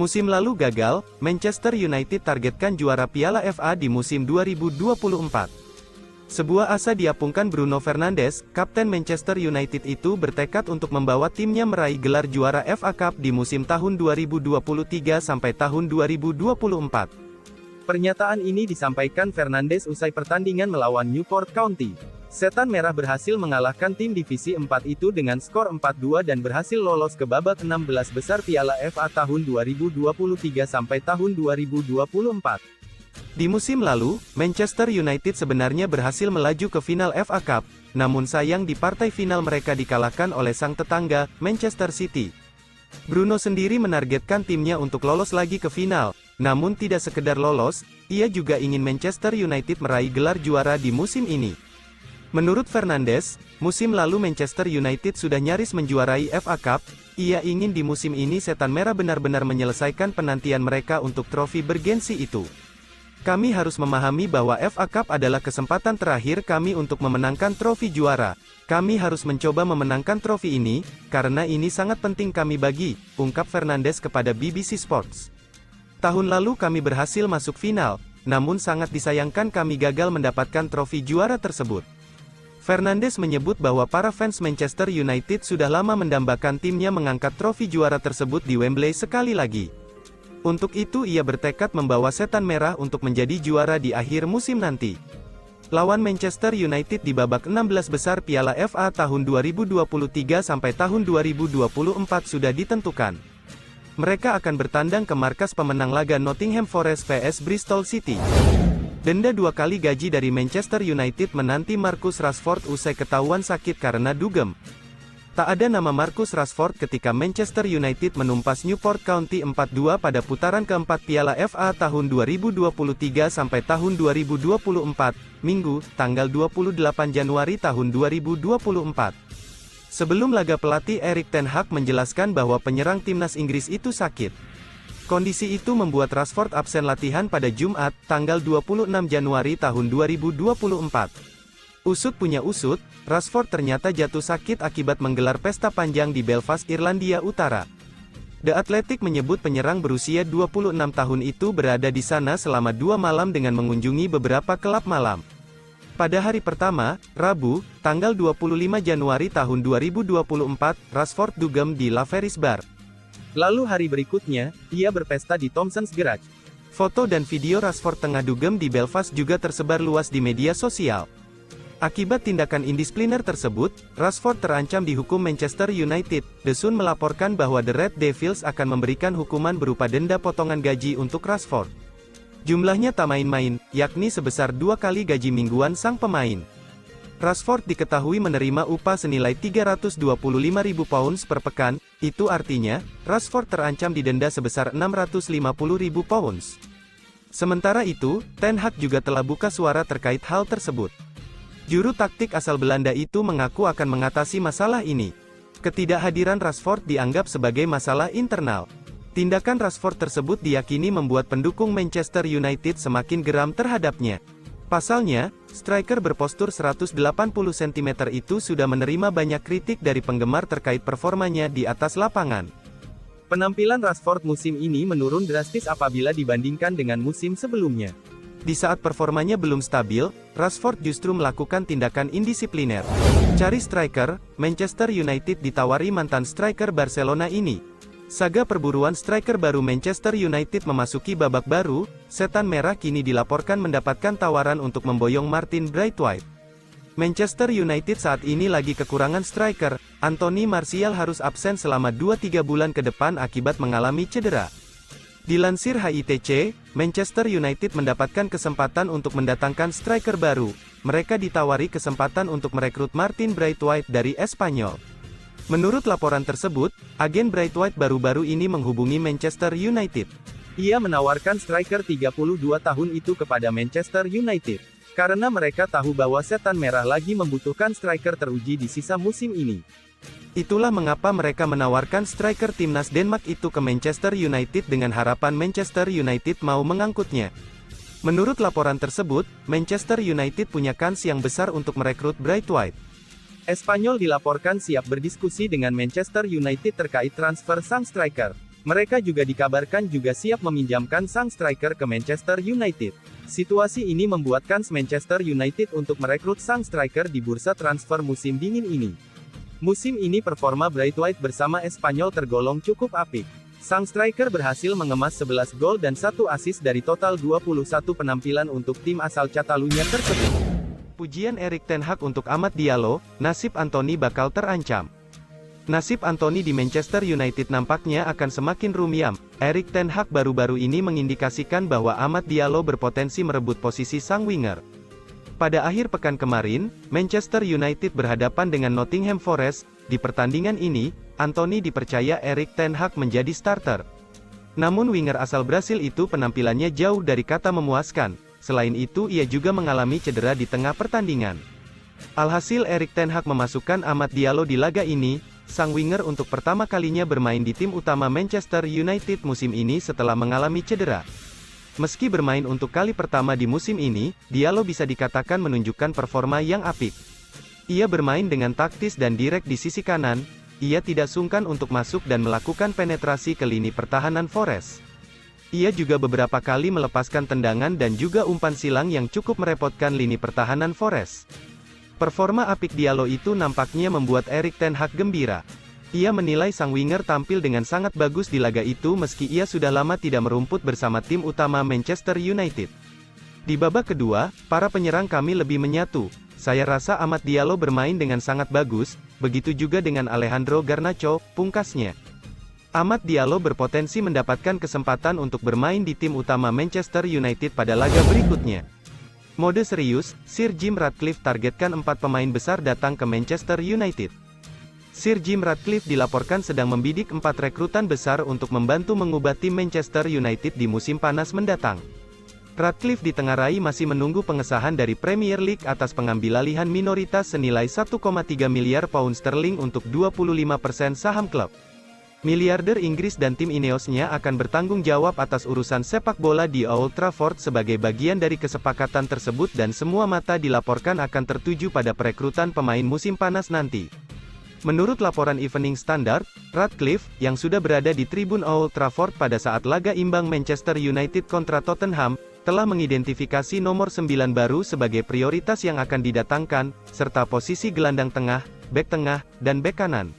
Musim lalu gagal, Manchester United targetkan juara Piala FA di musim 2024. Sebuah asa diapungkan Bruno Fernandes, kapten Manchester United itu bertekad untuk membawa timnya meraih gelar juara FA Cup di musim tahun 2023 sampai tahun 2024. Pernyataan ini disampaikan Fernandes usai pertandingan melawan Newport County. Setan Merah berhasil mengalahkan tim divisi 4 itu dengan skor 4-2 dan berhasil lolos ke babak 16 besar Piala FA tahun 2023 sampai tahun 2024. Di musim lalu, Manchester United sebenarnya berhasil melaju ke final FA Cup, namun sayang di partai final mereka dikalahkan oleh sang tetangga, Manchester City. Bruno sendiri menargetkan timnya untuk lolos lagi ke final, namun tidak sekedar lolos, ia juga ingin Manchester United meraih gelar juara di musim ini. Menurut Fernandes, musim lalu Manchester United sudah nyaris menjuarai FA Cup, ia ingin di musim ini Setan Merah benar-benar menyelesaikan penantian mereka untuk trofi bergensi itu. Kami harus memahami bahwa FA Cup adalah kesempatan terakhir kami untuk memenangkan trofi juara. Kami harus mencoba memenangkan trofi ini, karena ini sangat penting kami bagi, ungkap Fernandes kepada BBC Sports. Tahun lalu kami berhasil masuk final, namun sangat disayangkan kami gagal mendapatkan trofi juara tersebut. Fernandes menyebut bahwa para fans Manchester United sudah lama mendambakan timnya mengangkat trofi juara tersebut di Wembley sekali lagi. Untuk itu ia bertekad membawa Setan Merah untuk menjadi juara di akhir musim nanti. Lawan Manchester United di babak 16 besar Piala FA tahun 2023 sampai tahun 2024 sudah ditentukan. Mereka akan bertandang ke markas pemenang laga Nottingham Forest vs Bristol City. Denda 2 kali gaji dari Manchester United menanti Marcus Rashford usai ketahuan sakit karena dugem. Tak ada nama Marcus Rashford ketika Manchester United menumpas Newport County 4-2 pada putaran keempat Piala FA tahun 2023 sampai tahun 2024, Minggu, tanggal 28 Januari tahun 2024. Sebelum laga pelatih Erik ten Hag menjelaskan bahwa penyerang timnas Inggris itu sakit. Kondisi itu membuat Rashford absen latihan pada Jumat, tanggal 26 Januari tahun 2024. Usut punya usut, Rashford ternyata jatuh sakit akibat menggelar pesta panjang di Belfast, Irlandia Utara. The Athletic menyebut penyerang berusia 26 tahun itu berada di sana selama 2 malam dengan mengunjungi beberapa klub malam. Pada hari pertama, Rabu, tanggal 25 Januari tahun 2024, Rashford dugem di Laveris Bar. Lalu hari berikutnya, ia berpesta di Thompson's Garage. Foto dan video Rashford tengah dugem di Belfast juga tersebar luas di media sosial. Akibat tindakan indisipliner tersebut, Rashford terancam dihukum Manchester United. The Sun melaporkan bahwa The Red Devils akan memberikan hukuman berupa denda potongan gaji untuk Rashford. Jumlahnya tak main-main, yakni sebesar 2 kali gaji mingguan sang pemain. Rashford diketahui menerima upah senilai £325.000 per pekan, itu artinya, Rashford terancam didenda sebesar £650.000. Sementara itu, Ten Hag juga telah buka suara terkait hal tersebut. Juru taktik asal Belanda itu mengaku akan mengatasi masalah ini. Ketidakhadiran Rashford dianggap sebagai masalah internal. Tindakan Rashford tersebut diyakini membuat pendukung Manchester United semakin geram terhadapnya. Pasalnya, striker berpostur 180 cm itu sudah menerima banyak kritik dari penggemar terkait performanya di atas lapangan. Penampilan Rashford musim ini menurun drastis apabila dibandingkan dengan musim sebelumnya. Di saat performanya belum stabil, Rashford justru melakukan tindakan indisipliner. Cari striker, Manchester United ditawari mantan striker Barcelona ini. Saga perburuan striker baru Manchester United memasuki babak baru, Setan Merah kini dilaporkan mendapatkan tawaran untuk memboyong Martin Braithwaite. Manchester United saat ini lagi kekurangan striker, Anthony Martial harus absen selama 2-3 bulan ke depan akibat mengalami cedera. Dilansir HITC, Manchester United mendapatkan kesempatan untuk mendatangkan striker baru. Mereka ditawari kesempatan untuk merekrut Martin Braithwaite dari Espanyol. Menurut laporan tersebut, agen Braithwaite baru-baru ini menghubungi Manchester United. Ia menawarkan striker 32 tahun itu kepada Manchester United. Karena mereka tahu bahwa Setan Merah lagi membutuhkan striker teruji di sisa musim ini. Itulah mengapa mereka menawarkan striker timnas Denmark itu ke Manchester United dengan harapan Manchester United mau mengangkutnya. Menurut laporan tersebut, Manchester United punya kans yang besar untuk merekrut Braithwaite. Espanyol dilaporkan siap berdiskusi dengan Manchester United terkait transfer sang striker. Mereka juga dikabarkan juga siap meminjamkan sang striker ke Manchester United. Situasi ini membuat kans Manchester United untuk merekrut sang striker di bursa transfer musim dingin ini. Musim ini performa Braithwaite bersama Espanyol tergolong cukup apik. Sang striker berhasil mengemas 11 gol dan 1 assist dari total 21 penampilan untuk tim asal Catalunya tersebut. Pujian Erik ten Hag untuk Amad Diallo, nasib Anthony bakal terancam. Nasib Anthony di Manchester United nampaknya akan semakin runyam. Erik ten Hag baru-baru ini mengindikasikan bahwa Amad Diallo berpotensi merebut posisi sang winger. Pada akhir pekan kemarin, Manchester United berhadapan dengan Nottingham Forest. Di pertandingan ini, Anthony dipercaya Erik ten Hag menjadi starter. Namun winger asal Brasil itu penampilannya jauh dari kata memuaskan. Selain itu ia juga mengalami cedera di tengah pertandingan. Alhasil Erik ten Hag memasukkan Amad Diallo di laga ini. Sang winger untuk pertama kalinya bermain di tim utama Manchester United musim ini setelah mengalami cedera. Meski bermain untuk kali pertama di musim ini, Diallo bisa dikatakan menunjukkan performa yang apik. Ia bermain dengan taktis dan direct di sisi kanan. Ia tidak sungkan untuk masuk dan melakukan penetrasi ke lini pertahanan Forest. Ia juga beberapa kali melepaskan tendangan dan juga umpan silang yang cukup merepotkan lini pertahanan Forest. Performa apik Diallo itu nampaknya membuat Erik ten Hag gembira. Ia menilai sang winger tampil dengan sangat bagus di laga itu meski ia sudah lama tidak merumput bersama tim utama Manchester United. Di babak kedua, para penyerang kami lebih menyatu. Saya rasa Amad Diallo bermain dengan sangat bagus, begitu juga dengan Alejandro Garnacho, pungkasnya. Amad Diallo berpotensi mendapatkan kesempatan untuk bermain di tim utama Manchester United pada laga berikutnya. Mode serius, Sir Jim Ratcliffe targetkan 4 pemain besar datang ke Manchester United. Sir Jim Ratcliffe dilaporkan sedang membidik 4 rekrutan besar untuk membantu mengubah tim Manchester United di musim panas mendatang. Ratcliffe ditengarai masih menunggu pengesahan dari Premier League atas pengambil alihan minoritas senilai 1,3 miliar pound sterling untuk 25% saham klub. Miliarder Inggris dan tim Ineosnya akan bertanggung jawab atas urusan sepak bola di Old Trafford sebagai bagian dari kesepakatan tersebut dan semua mata dilaporkan akan tertuju pada perekrutan pemain musim panas nanti. Menurut laporan Evening Standard, Ratcliffe, yang sudah berada di tribun Old Trafford pada saat laga imbang Manchester United kontra Tottenham, telah mengidentifikasi nomor 9 baru sebagai prioritas yang akan didatangkan, serta posisi gelandang tengah, bek tengah, dan bek kanan.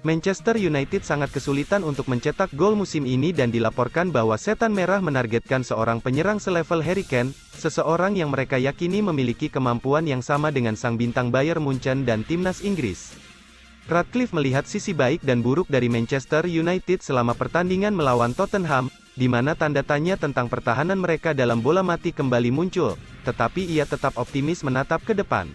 Manchester United sangat kesulitan untuk mencetak gol musim ini dan dilaporkan bahwa Setan Merah menargetkan seorang penyerang selevel Harry Kane, seseorang yang mereka yakini memiliki kemampuan yang sama dengan sang bintang Bayern Munchen dan timnas Inggris. Ratcliffe melihat sisi baik dan buruk dari Manchester United selama pertandingan melawan Tottenham, di mana tanda tanya tentang pertahanan mereka dalam bola mati kembali muncul, tetapi ia tetap optimis menatap ke depan.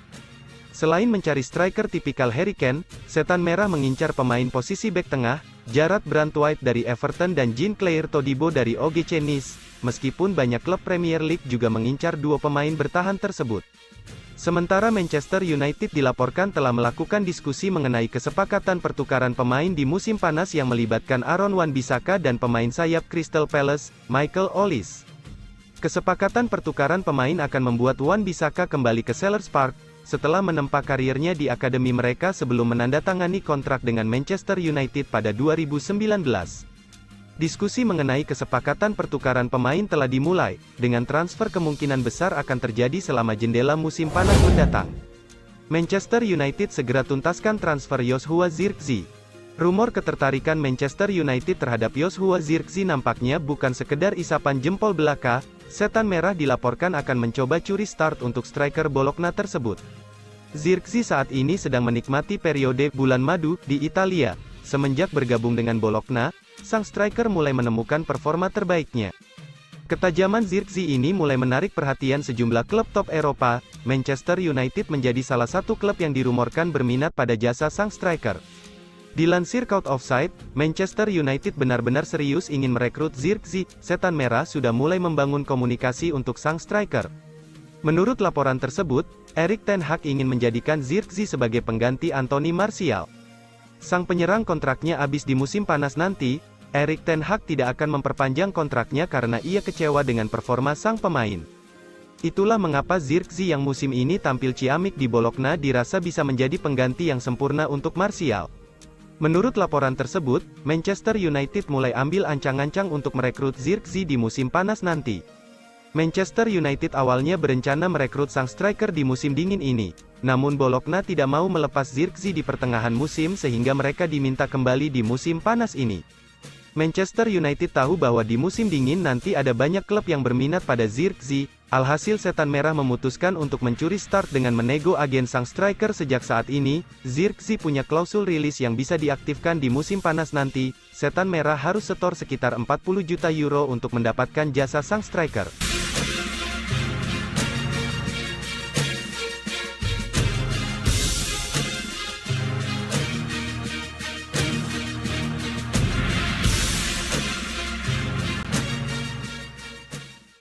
Selain mencari striker tipikal Harry Kane, Setan Merah mengincar pemain posisi bek tengah, Jarrad Branthwaite dari Everton dan Jean-Claire Todibo dari OGC Nice, meskipun banyak klub Premier League juga mengincar dua pemain bertahan tersebut. Sementara Manchester United dilaporkan telah melakukan diskusi mengenai kesepakatan pertukaran pemain di musim panas yang melibatkan Aaron Wan-Bissaka dan pemain sayap Crystal Palace, Michael Olise. Kesepakatan pertukaran pemain akan membuat Wan-Bissaka kembali ke Selhurst Park, setelah menempa karirnya di akademi mereka sebelum menandatangani kontrak dengan Manchester United pada 2019. Diskusi mengenai kesepakatan pertukaran pemain telah dimulai, dengan transfer kemungkinan besar akan terjadi selama jendela musim panas mendatang. Manchester United segera tuntaskan transfer Joshua Zirkzee. Rumor ketertarikan Manchester United terhadap Joshua Zirkzee nampaknya bukan sekedar isapan jempol belaka. Setan Merah dilaporkan akan mencoba curi start untuk striker Bologna tersebut. Zirkzee saat ini sedang menikmati periode bulan madu di Italia. Semenjak bergabung dengan Bologna, sang striker mulai menemukan performa terbaiknya. Ketajaman Zirkzee ini mulai menarik perhatian sejumlah klub top Eropa. Manchester United menjadi salah satu klub yang dirumorkan berminat pada jasa sang striker. Dilansir Court Offside, Manchester United benar-benar serius ingin merekrut Zirkzee. Setan Merah sudah mulai membangun komunikasi untuk sang striker. Menurut laporan tersebut, Erik ten Hag ingin menjadikan Zirkzee sebagai pengganti Anthony Martial. Sang penyerang kontraknya habis di musim panas nanti. Erik ten Hag tidak akan memperpanjang kontraknya karena ia kecewa dengan performa sang pemain. Itulah mengapa Zirkzee yang musim ini tampil ciamik di Bologna dirasa bisa menjadi pengganti yang sempurna untuk Martial. Menurut laporan tersebut, Manchester United mulai ambil ancang-ancang untuk merekrut Zirkzee di musim panas nanti. Manchester United awalnya berencana merekrut sang striker di musim dingin ini. Namun Bologna tidak mau melepas Zirkzee di pertengahan musim sehingga mereka diminta kembali di musim panas ini. Manchester United tahu bahwa di musim dingin nanti ada banyak klub yang berminat pada Zirkzee. Alhasil Setan Merah memutuskan untuk mencuri start dengan menego agen sang striker sejak saat ini. Zirkzee punya klausul rilis yang bisa diaktifkan di musim panas nanti. Setan Merah harus setor sekitar 40 juta euro untuk mendapatkan jasa sang striker.